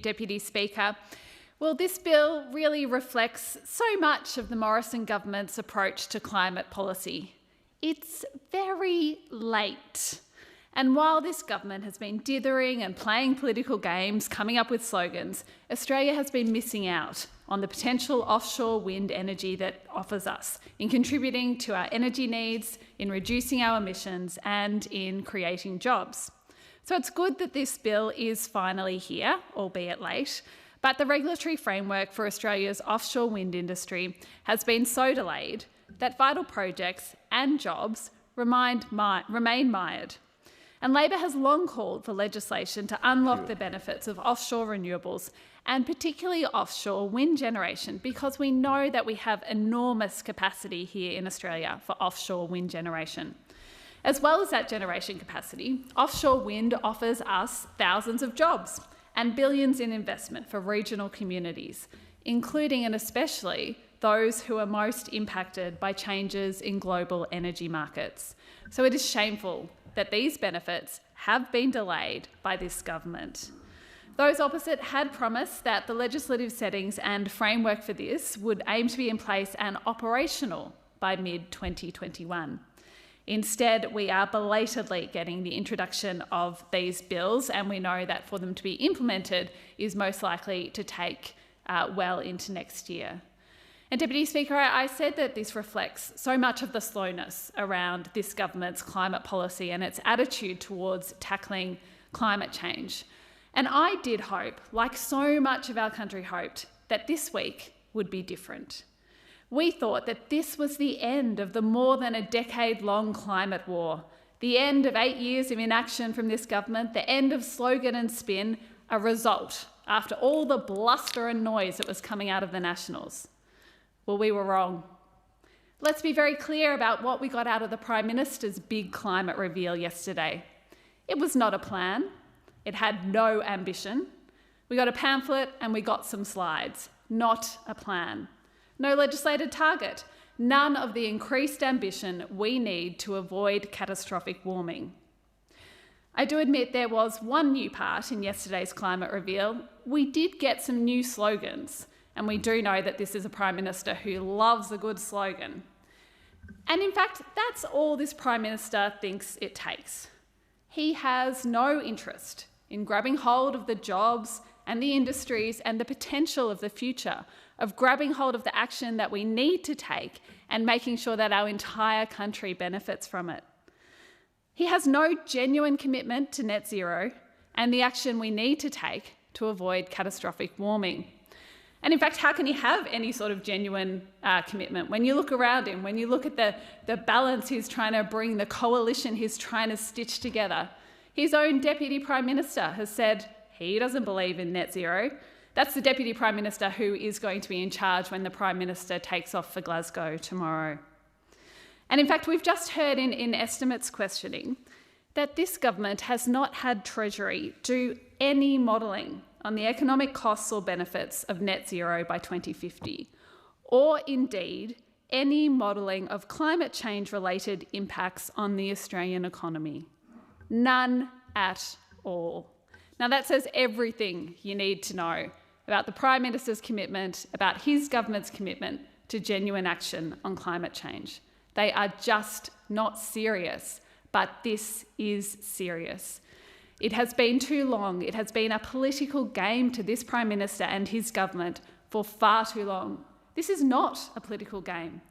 Deputy Speaker. Well, this bill really reflects so much of the Morrison government's approach to climate policy. It's very late. And while this government has been dithering and playing political games, coming up with slogans, Australia has been missing out on the potential offshore wind energy that offers us in contributing to our energy needs, in reducing our emissions and in creating jobs. So it's good that this bill is finally here, albeit late, but the regulatory framework for Australia's offshore wind industry has been so delayed that vital projects and jobs remain mired. And Labor has long called for legislation to unlock the benefits of offshore renewables and particularly offshore wind generation, because we know that we have enormous capacity here in Australia for offshore wind generation. As well as that generation capacity, offshore wind offers us thousands of jobs and billions in investment for regional communities, including and especially those who are most impacted by changes in global energy markets. So it is shameful that these benefits have been delayed by this government. Those opposite had promised that the legislative settings and framework for this would aim to be in place and operational by mid-2021. Instead, we are belatedly getting the introduction of these bills, and we know that for them to be implemented is most likely to take well into next year. And Deputy Speaker, I said that this reflects so much of the slowness around this government's climate policy and its attitude towards tackling climate change. And I did hope, like so much of our country hoped, that this week would be different. We thought that this was the end of the more than a decade-long climate war, the end of 8 years of inaction from this government, the end of slogan and spin, a result after all the bluster and noise that was coming out of the Nationals. Well, we were wrong. Let's be very clear about what we got out of the Prime Minister's big climate reveal yesterday. It was not a plan. It had no ambition. We got a pamphlet and we got some slides, not a plan. No legislated target, none of the increased ambition we need to avoid catastrophic warming. I do admit there was one new part in yesterday's climate reveal. We did get some new slogans, and we do know that this is a Prime Minister who loves a good slogan. And in fact, that's all this Prime Minister thinks it takes. He has no interest in grabbing hold of the jobs and the industries and the potential of the future, of grabbing hold of the action that we need to take and making sure that our entire country benefits from it. He has no genuine commitment to net zero and the action we need to take to avoid catastrophic warming. And in fact, how can he have any sort of genuine commitment? When you look around him, when you look at the balance he's trying to bring, the coalition he's trying to stitch together, his own Deputy Prime Minister has said he doesn't believe in net zero. That's the Deputy Prime Minister who is going to be in charge when the Prime Minister takes off for Glasgow tomorrow. And in fact, we've just heard in estimates questioning that this government has not had Treasury do any modelling on the economic costs or benefits of net zero by 2050, or indeed any modelling of climate change-related impacts on the Australian economy. None at all. Now that says everything you need to know about the Prime Minister's commitment, about his government's commitment to genuine action on climate change. They are just not serious, but this is serious. It has been too long. It has been a political game to this Prime Minister and his government for far too long. This is not a political game.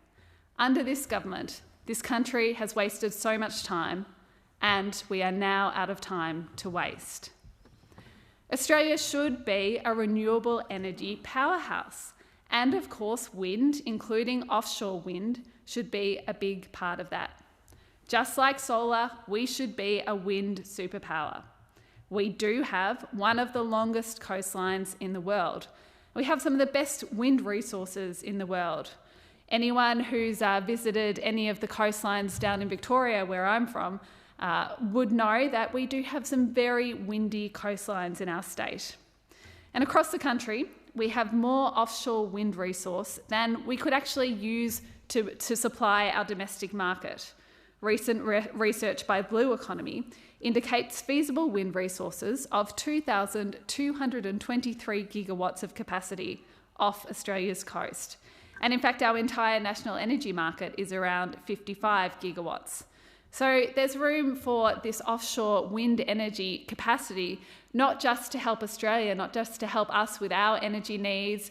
Under this government, this country has wasted so much time, and we are now out of time to waste. Australia should be a renewable energy powerhouse. And of course, wind, including offshore wind, should be a big part of that. Just like solar, we should be a wind superpower. We do have one of the longest coastlines in the world. We have some of the best wind resources in the world. Anyone who's visited any of the coastlines down in Victoria, where I'm from, would know that we do have some very windy coastlines in our state. And across the country, we have more offshore wind resource than we could actually use to supply our domestic market. Recent research by Blue Economy indicates feasible wind resources of 2,223 gigawatts of capacity off Australia's coast. And in fact, our entire national energy market is around 55 gigawatts. So there's room for this offshore wind energy capacity, not just to help Australia, not just to help us with our energy needs,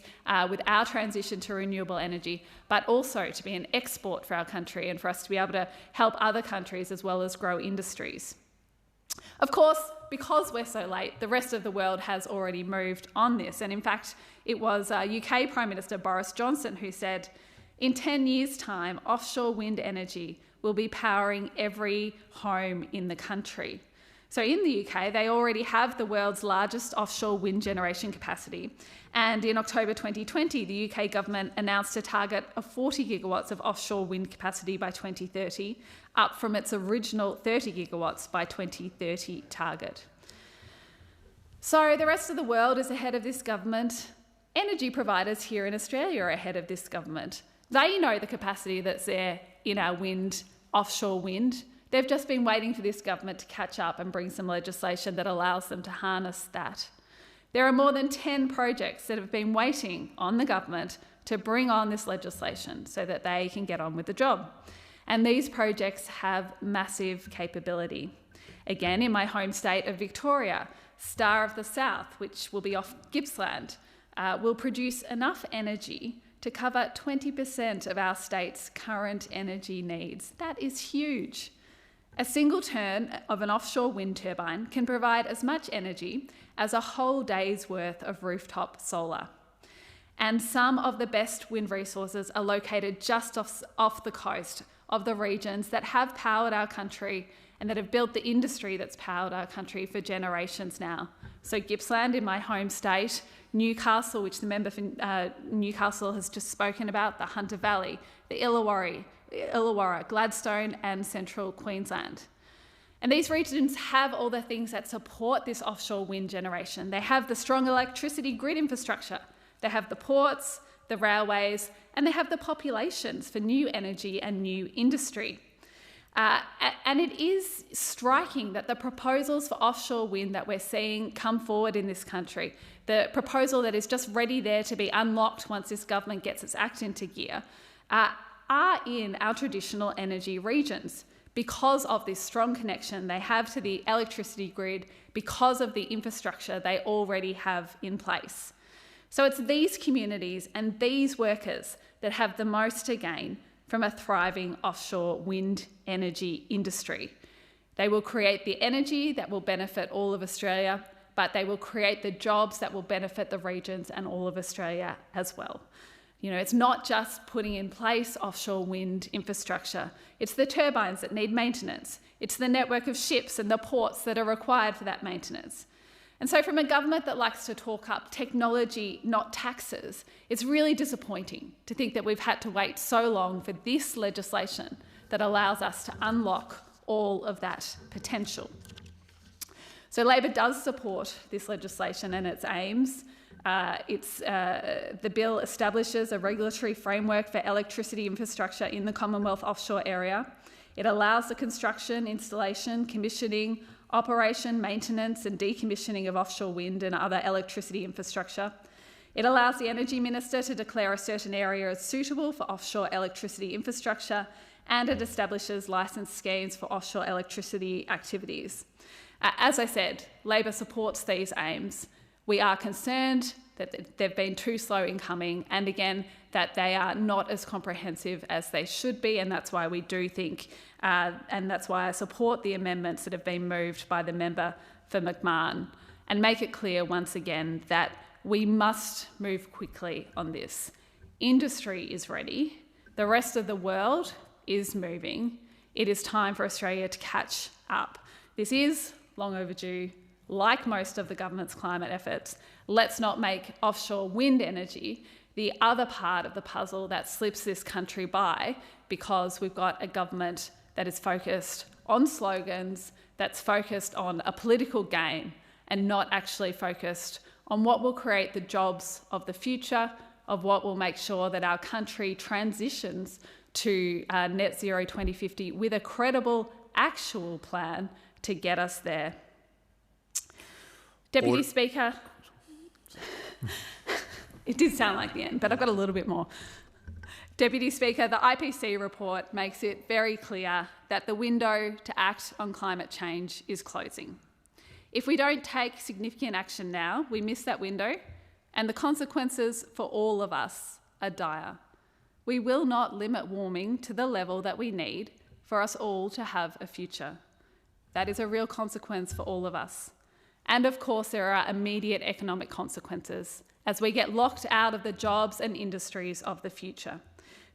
with our transition to renewable energy, but also to be an export for our country and for us to be able to help other countries as well as grow industries. Of course, because we're so late, the rest of the world has already moved on this. And in fact, it was UK Prime Minister Boris Johnson who said, in 10 years' time, offshore wind energy will be powering every home in the country. So in the UK, they already have the world's largest offshore wind generation capacity. And in October 2020, the UK government announced a target of 40 gigawatts of offshore wind capacity by 2030, up from its original 30 gigawatts by 2030 target. So the rest of the world is ahead of this government. Energy providers here in Australia are ahead of this government. They know the capacity that's there in our wind, offshore wind. They've just been waiting for this government to catch up and bring some legislation that allows them to harness that. There are more than 10 projects that have been waiting on the government to bring on this legislation so that they can get on with the job. And these projects have massive capability. Again, in my home state of Victoria, Star of the South, which will be off Gippsland, will produce enough energy to cover 20% of our state's current energy needs. That is huge. A single turn of an offshore wind turbine can provide as much energy as a whole day's worth of rooftop solar. And some of the best wind resources are located just off the coast of the regions that have powered our country and that have built the industry that's powered our country for generations now. So Gippsland in my home state, Newcastle, which the member for Newcastle has just spoken about, the Hunter Valley, the Illawarra, Gladstone and Central Queensland. And these regions have all the things that support this offshore wind generation. They have the strong electricity grid infrastructure. They have the ports, the railways, and they have the populations for new energy and new industry. And it is striking that the proposals for offshore wind that we're seeing come forward in this country, the proposal that is just ready there to be unlocked once this government gets its act into gear, are in our traditional energy regions because of this strong connection they have to the electricity grid, because of the infrastructure they already have in place. So it's these communities and these workers that have the most to gain from a thriving offshore wind energy industry. They will create the energy that will benefit all of Australia, but they will create the jobs that will benefit the regions and all of Australia as well. You know, it's not just putting in place offshore wind infrastructure. It's the turbines that need maintenance. It's the network of ships and the ports that are required for that maintenance. And so from a government that likes to talk up technology, not taxes, it's really disappointing to think that we've had to wait so long for this legislation that allows us to unlock all of that potential. So Labor does support this legislation and its aims. The bill establishes a regulatory framework for electricity infrastructure in the Commonwealth offshore area. It allows the construction, installation, commissioning, operation, maintenance and decommissioning of offshore wind and other electricity infrastructure. It allows the Energy Minister to declare a certain area as suitable for offshore electricity infrastructure, and it establishes licence schemes for offshore electricity activities. As I said, Labor supports these aims. We are concerned that they've been too slow in coming, and again, that they are not as comprehensive as they should be, and that's why we do think, and that's why I support the amendments that have been moved by the member for McMahon, and make it clear once again that we must move quickly on this. Industry is ready. The rest of the world is moving. It is time for Australia to catch up. This is long overdue. Like most of the government's climate efforts, let's not make offshore wind energy the other part of the puzzle that slips this country by because we've got a government that is focused on slogans, that's focused on a political game and not actually focused on what will create the jobs of the future, of what will make sure that our country transitions to net zero 2050 with a credible, actual plan to get us there. Deputy Speaker, it did sound like the end, but I've got a little bit more. Deputy Speaker, the IPC report makes it very clear that the window to act on climate change is closing. If we don't take significant action now, we miss that window, and the consequences for all of us are dire. We will not limit warming to the level that we need for us all to have a future. That is a real consequence for all of us. And of course, there are immediate economic consequences as we get locked out of the jobs and industries of the future.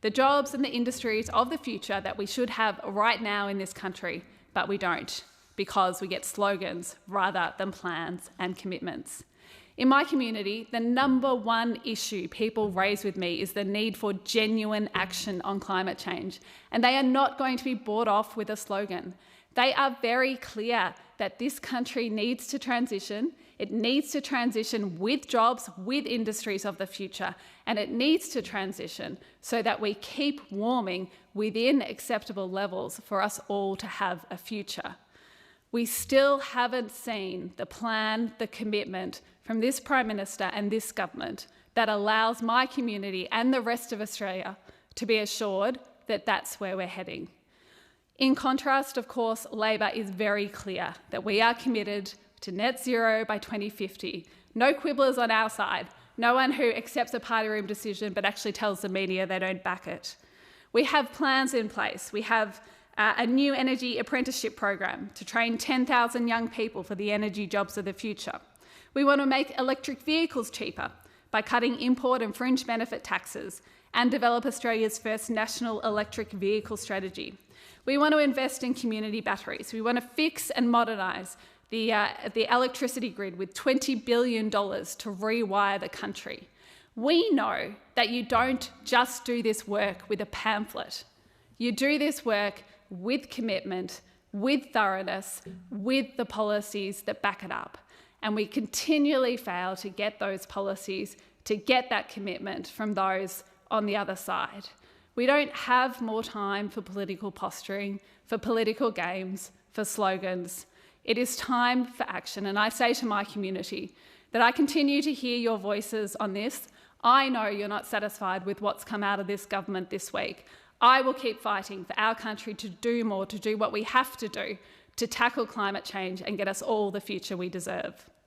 The jobs and the industries of the future that we should have right now in this country, but we don't, because we get slogans rather than plans and commitments. In my community, the number one issue people raise with me is the need for genuine action on climate change, and they are not going to be bought off with a slogan. They are very clear that this country needs to transition. It needs to transition with jobs, with industries of the future, and it needs to transition so that we keep warming within acceptable levels for us all to have a future. We still haven't seen the plan, the commitment from this Prime Minister and this government that allows my community and the rest of Australia to be assured that that's where we're heading. In contrast, of course, Labor is very clear that we are committed to net zero by 2050. No quibblers on our side. No one who accepts a party room decision but actually tells the media they don't back it. We have plans in place. We have a new energy apprenticeship program to train 10,000 young people for the energy jobs of the future. We want to make electric vehicles cheaper by cutting import and fringe benefit taxes and develop Australia's first national electric vehicle strategy. We want to invest in community batteries. We want to fix and modernise the electricity grid with $20 billion to rewire the country. We know that you don't just do this work with a pamphlet. You do this work with commitment, with thoroughness, with the policies that back it up. And we continually fail to get those policies, to get that commitment from those on the other side. We don't have more time for political posturing, for political games, for slogans. It is time for action, and I say to my community that I continue to hear your voices on this. I know you're not satisfied with what's come out of this government this week. I will keep fighting for our country to do more, to do what we have to do to tackle climate change and get us all the future we deserve.